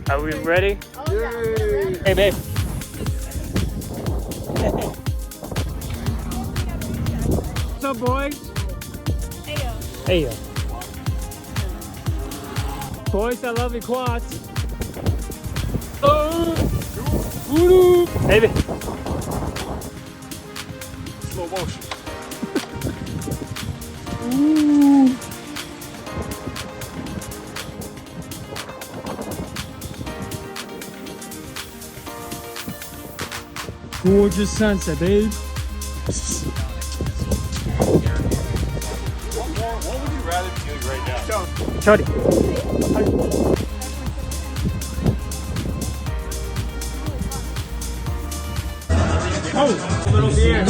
Are we ready? Oh, yeah. Hey, babe. What's up, boys? Hey, yo. Boys, I love you quads. Oh, baby. Slow motion. Ooh. Gorgeous sunset, babe. What would you rather be doing right now? Charlie. Oh, a little beer.